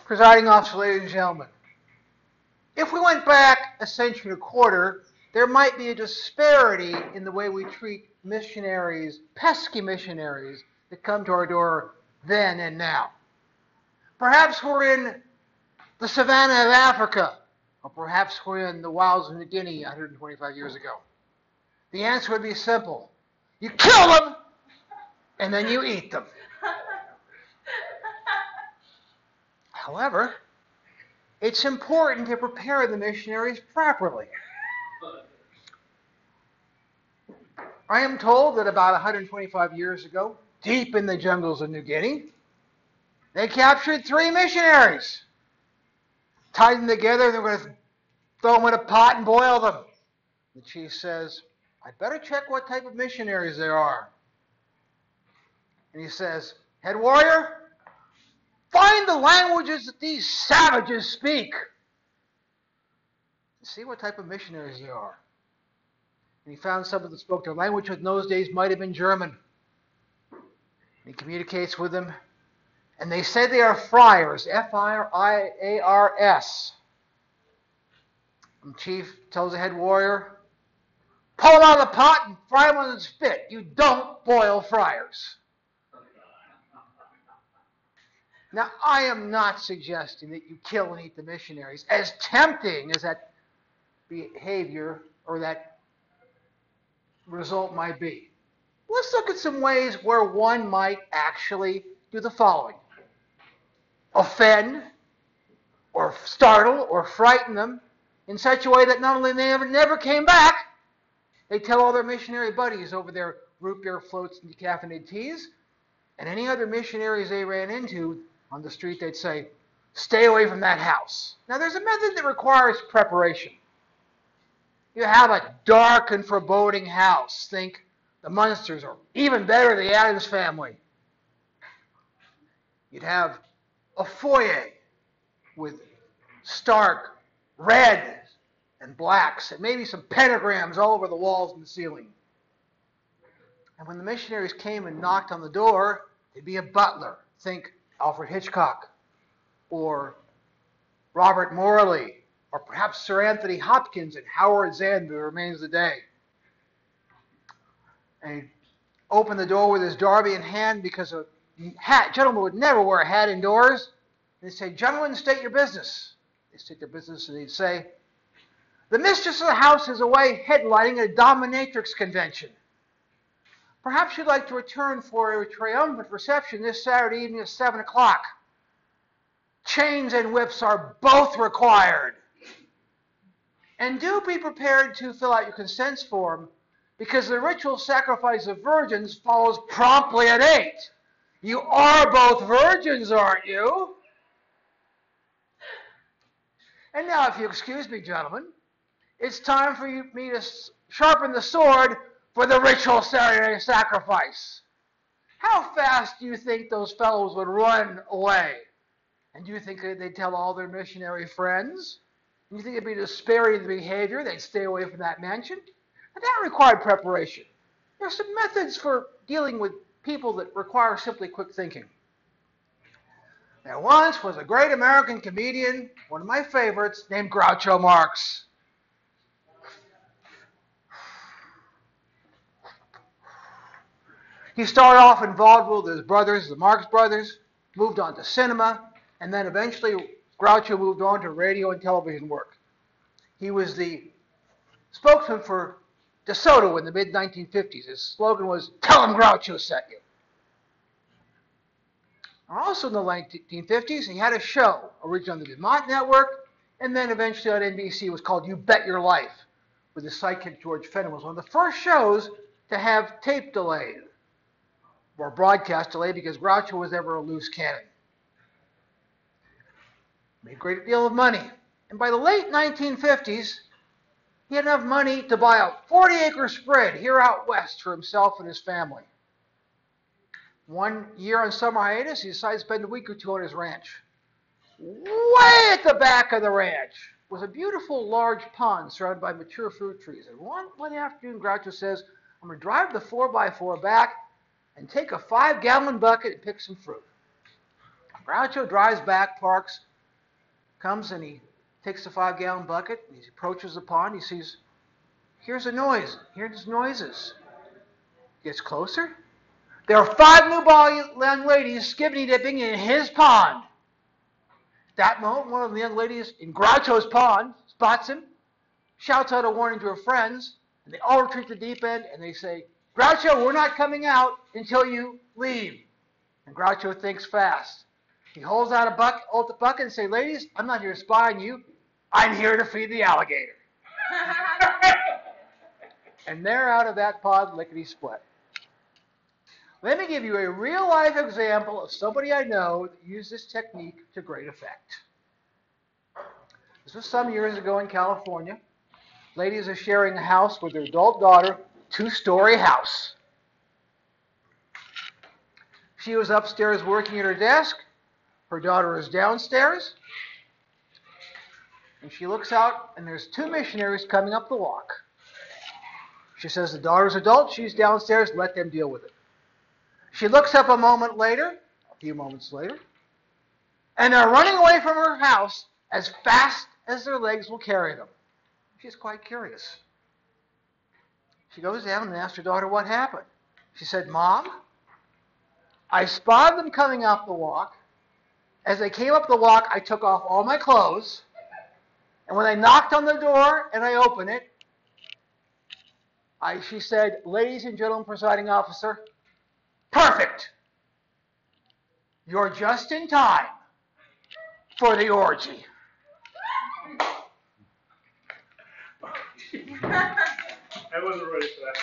Presiding officer, ladies and gentlemen, if we went back a century and a quarter, there might be a disparity in the way we treat missionaries, pesky missionaries, that come to our door then and now. Perhaps we're in the savannah of Africa, or perhaps we're in the wilds of New Guinea 125 years ago. The answer would be simple. You kill them, and then you eat them. However, it's important to prepare the missionaries properly. I am told that about 125 years ago, deep in the jungles of New Guinea, they captured 3 missionaries, tied them together, and they were going to throw them in a pot and boil them. The chief says, I'd better check what type of missionaries they are. And he says, head warrior, find the languages that these savages speak. See what type of missionaries they are. And he found some that spoke their language, which in those days might have been German. And he communicates with them. And they say they are friars, F-I-A-R-S. And the chief tells the head warrior, pull them out of the pot and fry them on the spit. You don't boil friars. Now, I am not suggesting that you kill and eat the missionaries, as tempting as that behavior or that result might be. Let's look at some ways where one might actually do the following. Offend, or startle, or frighten them in such a way that not only they never came back, they tell all their missionary buddies over their root beer floats and decaffeinated teas, and any other missionaries they ran into on the street, they'd say, stay away from that house. Now, there's a method that requires preparation. You have a dark and foreboding house. Think the Munsters, or even better, the Addams family. You'd have a foyer with stark red and blacks, and maybe some pentagrams all over the walls and the ceiling. And when the missionaries came and knocked on the door, there'd be a butler. Think Alfred Hitchcock, or Robert Morley, or perhaps Sir Anthony Hopkins and Howard Zahn, The Remains of the Day. And he'd open the door with his derby in hand, because a gentleman would never wear a hat indoors. And he'd say, gentlemen, state your business. They'd state their business, and he'd say, the mistress of the house is away headlining a dominatrix convention. Perhaps you'd like to return for a triumphant reception this Saturday evening at 7 o'clock. Chains and whips are both required. And do be prepared to fill out your consents form, because the ritual sacrifice of virgins follows promptly at 8. You are both virgins, aren't you? And now, if you excuse me, gentlemen, it's time for me to sharpen the sword for the ritual ceremony sacrifice. How fast do you think those fellows would run away? And do you think they'd tell all their missionary friends? Do you think it'd be a disparity in the behavior? They'd stay away from that mansion? And that required preparation. There are some methods for dealing with people that require simply quick thinking. There once was a great American comedian, one of my favorites, named Groucho Marx. He started off in vaudeville with his brothers, the Marx Brothers, moved on to cinema, and then eventually Groucho moved on to radio and television work. He was the spokesman for DeSoto in the mid-1950s. His slogan was, tell him Groucho sent you. Also in the 1950s, he had a show, originally on the Vermont Network, and then eventually on NBC. It was called You Bet Your Life, with his sidekick George Fenton. It was one of the first shows to have tape delay, or broadcast delay, because Groucho was ever a loose cannon. Made a great deal of money. And by the late 1950s, he had enough money to buy a 40-acre spread here out west for himself and his family. One year on summer hiatus, he decided to spend a week or two on his ranch. Way at the back of the ranch, was a beautiful large pond surrounded by mature fruit trees. And one afternoon, Groucho says, I'm going to drive the 4x4 back and take a 5-gallon bucket and pick some fruit. Groucho drives back, parks, comes and he takes the 5-gallon bucket. And he approaches the pond. He sees, here's a noise. Here's noises. Gets closer. There are 5 new young ladies skibbity dipping in his pond. That moment, one of the young ladies in Groucho's pond spots him, shouts out a warning to her friends, and they all retreat to the deep end, and they say, Groucho, we're not coming out until you leave. And Groucho thinks fast. He holds out the bucket and says, ladies, I'm not here to spy on you. I'm here to feed the alligator. And they're out of that pond lickety-split. Let me give you a real-life example of somebody I know that used this technique to great effect. This was some years ago in California. Ladies are sharing a house with their adult daughter, 2-story house. She was upstairs working at her desk. Her daughter is downstairs. And she looks out, and there's 2 missionaries coming up the walk. She says the daughter's adult, she's downstairs, let them deal with it. She looks up a few moments later, and they're running away from her house as fast as their legs will carry them. She's quite curious. She goes down and asks her daughter what happened. She said, Mom, I spotted them coming up the walk. As they came up the walk, I took off all my clothes, and when I knocked on the door and I opened it, she said, ladies and gentlemen, presiding officer, perfect. You're just in time for the orgy. I wasn't ready for that.